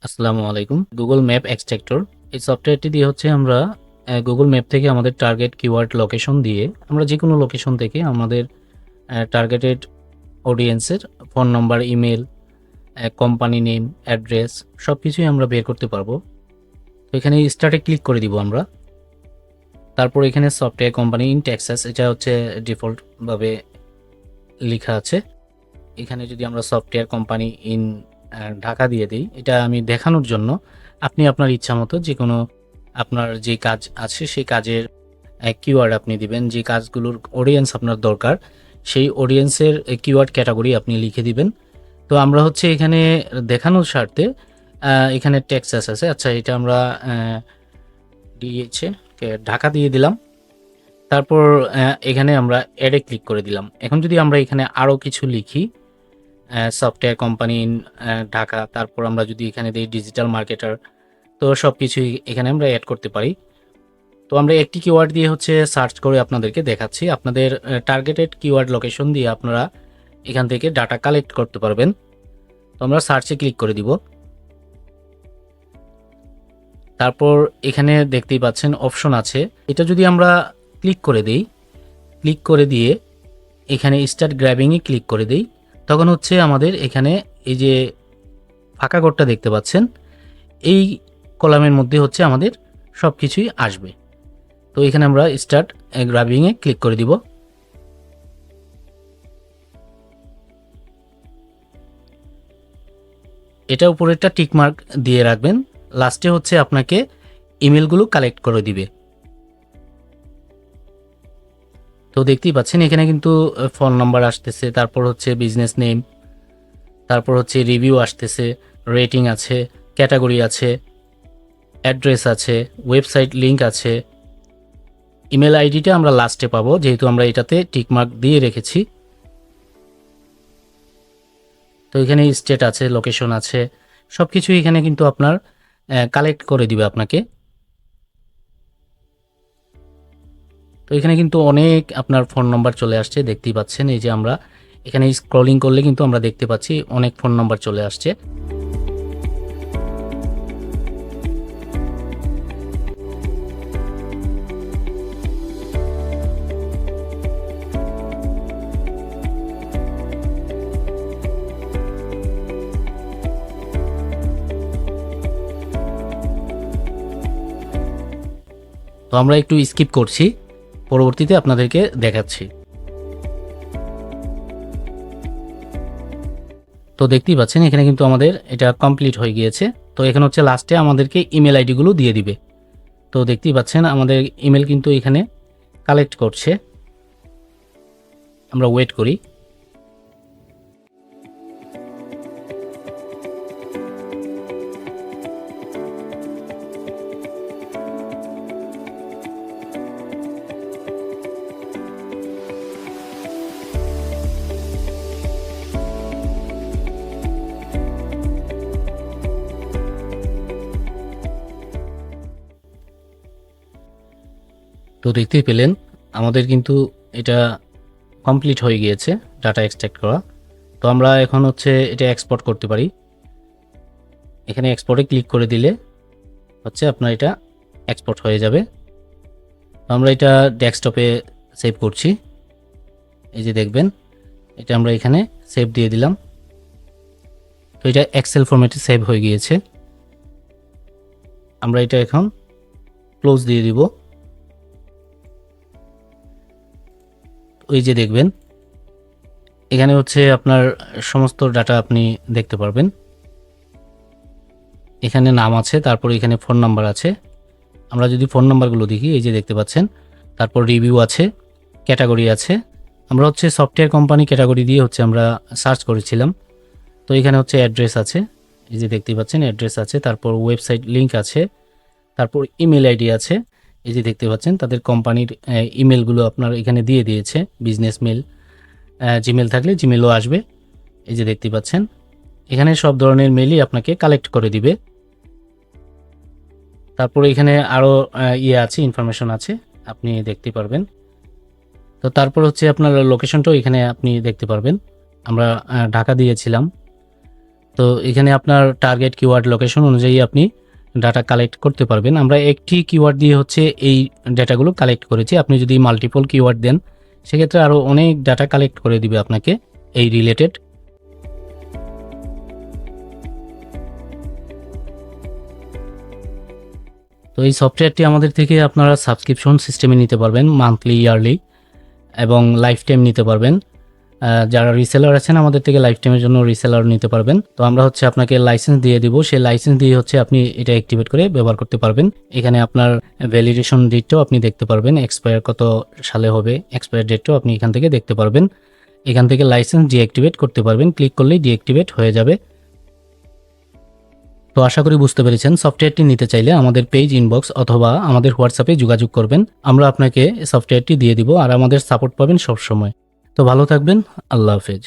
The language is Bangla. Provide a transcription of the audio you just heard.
আসসালামু আলাইকুম। গুগল ম্যাপ এক্সট্রাক্টর এই সফটওয়্যারটি দিয়ে হচ্ছে আমরা গুগল ম্যাপ থেকে আমাদের টার্গেট কিওয়ার্ড লোকেশন দিয়ে আমরা যেকোনো লোকেশন থেকে আমাদের টার্গেটেড অডিয়েন্সের ফোন নম্বর, ইমেল, কোম্পানি নেম, অ্যাড্রেস সবকিছুই আমরা বের করতে পারবো। তো এখানে স্টার্টে ক্লিক করে দিব আমরা। তারপর এখানে সফটওয়্যার কোম্পানি ইন টেক্সাস এটা হচ্ছে ডিফল্টভাবে লেখা আছে। এখানে যদি আমরা সফটওয়্যার কোম্পানি ইন ঢাকা দিয়ে দিই, এটা আমি দেখানোর জন্য আপনি আপনার ইচ্ছা মতো যে কোনো আপনার যে কাজ আছে সেই কাজের কিওয়ার্ড আপনি দিবেন, যে কাজগুলোর অডিয়েন্স আপনার দরকার সেই অডিয়েন্সের কিওয়ার্ড ক্যাটাগরি আপনি লিখে দিবেন। তো আমরা হচ্ছে এখানে দেখানোর স্বার্থে এখানে টেক্সাস আছে, আচ্ছা এটা আমরা দিয়েছে ঢাকা দিয়ে দিলাম। তারপর এখানে আমরা অ্যাডে ক্লিক করে দিলাম। এখন যদি আমরা এখানে আরও কিছু লিখি, সফটওয়্যার কোম্পানি ইন ঢাকা, তারপর আমরা যদি এখানে দিই ডিজিটাল মার্কেটার, তো সব কিছুই এখানে আমরা অ্যাড করতে পারি। তো আমরা একটি কিওয়ার্ড দিয়ে হচ্ছে সার্চ করে আপনাদেরকে দেখাচ্ছি। আপনাদের টার্গেটেড কিওয়ার্ড লোকেশন দিয়ে আপনারা এখান থেকে ডাটা কালেক্ট করতে পারবেন। তো আমরা সার্চে ক্লিক করে দিব। তারপর এখানে দেখতেই পাচ্ছেন অপশন আছে, এটা যদি আমরা ক্লিক করে দিই, ক্লিক করে দিয়ে এখানে স্টার্ট গ্র্যাবিংয়ে ক্লিক করে দিই, তখন হচ্ছে আমাদের এখানে এই যে ফাঁকা ঘরটা দেখতে পাচ্ছেন, এই কলামের মধ্যে হচ্ছে আমাদের সব কিছুই আসবে। তো এখানে আমরা স্টার্ট গ্র্যাবিংয়ে ক্লিক করে দিব। এটা উপরেরটা টিকমার্ক দিয়ে রাখবেন, লাস্টে হচ্ছে আপনাকে ইমেলগুলো কালেক্ট করে দিবে। তো দেখতেই পাচ্ছেন এখানে কিন্তু ফোন নাম্বার আসতেছে, তারপর হচ্ছে বিজনেস নেম, তারপর হচ্ছে রিভিউ আসতেছে, রেটিং আছে, ক্যাটাগরি আছে, অ্যাড্রেস আছে, ওয়েবসাইট লিংক আছে। ইমেল আইডিটা আমরা লাস্টে পাবো যেহেতু আমরা এটাতে টিকমার্ক দিয়ে রেখেছি। তো এখানে স্টেট আছে, লোকেশন আছে, সব কিছু এখানে কিন্তু আপনার কালেক্ট করে দিবে আপনাকে। তো এখানে কিন্তু অনেক আপনার ফোন নাম্বার চলে আসছে, দেখতেই পাচ্ছেন। এই যে আমরা এখানে স্ক্রলিং করলে কিন্তু আমরা দেখতে পাচ্ছি অনেক ফোন নাম্বার চলে আসছে। তো আমরা একটু স্কিপ করছি, পরবর্তীতে আপনাদেরকে দেখাচ্ছি। তো দেখতেই পাচ্ছেন এখানে কিন্তু আমাদের এটা কমপ্লিট হয়ে গিয়েছে। তো এখানে হচ্ছে লাস্টে আমাদেরকে ইমেল আইডিগুলো দিয়ে দিবে। তো দেখতেই পাচ্ছেন আমাদের ইমেল কিন্তু এখানে কালেক্ট করছে, আমরা ওয়েট করি। তো দেখতেই পেলেন আমাদের কিন্তু এটা কমপ্লিট হয়ে গিয়েছে ডাটা এক্সট্রাক্ট করা। তো আমরা এখন হচ্ছে এটা এক্সপোর্ট করতে পারি। এখানে এক্সপোর্টে ক্লিক করে দিলে হচ্ছে আপনার এটা এক্সপোর্ট হয়ে যাবে। তো আমরা এটা ডেস্কটপে সেভ করছি, এই যে দেখবেন এটা আমরা এখানে সেভ দিয়ে দিলাম। তো এটা এক্সেল ফরম্যাটে সেভ হয়ে গিয়েছে। আমরা এটা এখন ক্লোজ দিয়ে দিব। ওই যে দেখবেন এখানে হচ্ছে আপনার সমস্ত ডাটা আপনি দেখতে পারবেন। এখানে নাম আছে, তারপর এখানে ফোন নাম্বার আছে। আমরা যদি ফোন নাম্বারগুলো দেখি, এই যে দেখতে পাচ্ছেন, তারপর রিভিউ আছে, ক্যাটাগরি আছে। আমরা হচ্ছে সফটওয়্যার কোম্পানি ক্যাটাগরি দিয়ে হচ্ছে আমরা সার্চ করেছিলাম। তো এখানে হচ্ছে অ্যাড্রেস আছে, এই যে দেখতে পাচ্ছেন অ্যাড্রেস আছে, তারপর ওয়েবসাইট লিংক আছে, তারপর ইমেল আইডি আছে। এই যে দেখতে পাচ্ছেন তাদের কোম্পানির ইমেলগুলো আপনার এখানে দিয়ে দিয়েছে, বিজনেস মেল, জিমেল থাকলে জিমেলও আসবে। এই যে দেখতে পাচ্ছেন এখানে সব ধরনের মেলই আপনাকে কালেক্ট করে দিবে। তারপরে এখানে আরও আছে, ইনফরমেশন আছে, আপনি দেখতে পারবেন। তো তারপর হচ্ছে আপনার লোকেশনটাও এখানে আপনি দেখতে পারবেন। আমরা ঢাকা দিয়েছিলাম, তো এখানে আপনার টার্গেট কিওয়ার্ড লোকেশন অনুযায়ী আপনি ডাটা কালেক্ট করতে পারবেন। আমরা একটি কিওয়ার্ড দিয়ে হচ্ছে এই ডাটাগুলো কালেক্ট করেছি। আপনি যদি মাল্টিপল কিওয়ার্ড দেন সেক্ষেত্রে আরও অনেক ডাটা কালেক্ট করে দিবে আপনাকে এই রিলেটেড। তো এই সফটওয়্যারটি আমাদের থেকে আপনারা সাবস্ক্রিপশন সিস্টেমে নিতে পারবেন, মান্থলি, ইয়ারলি এবং লাইফ টাইম নিতে পারবেন। যারা রিসেলার আছেন আমাদের থেকে লাইফ টাইমের জন্য রিসেলার নিতে পারবেন। তো আমরা হচ্ছে আপনাকে লাইসেন্স দিয়ে দিব, সেই লাইসেন্স দিয়ে হচ্ছে আপনি এটা অ্যাক্টিভেট করে ব্যবহার করতে পারবেন। এখানে আপনার ভ্যালিডেশন ডেটটাও আপনি দেখতে পারবেন, এক্সপায়ার কত সালে হবে এক্সপায়ার ডেটটাও আপনি এখান থেকে দেখতে পারবেন। এখান থেকে লাইসেন্স ডিঅ্যাক্টিভেট করতে পারবেন, ক্লিক করলেই ডিঅ্যাক্টিভেট হয়ে যাবে। তো আশা করি বুঝতে পেরেছেন। সফটওয়্যারটি নিতে চাইলে আমাদের পেজ ইনবক্স অথবা আমাদের হোয়াটসঅ্যাপে যোগাযোগ করবেন, আমরা আপনাকে সফটওয়্যারটি দিয়ে দিব আর আমাদের সাপোর্ট পাবেন সবসময়। তো ভালো থাকবেন, আল্লাহ হাফেজ।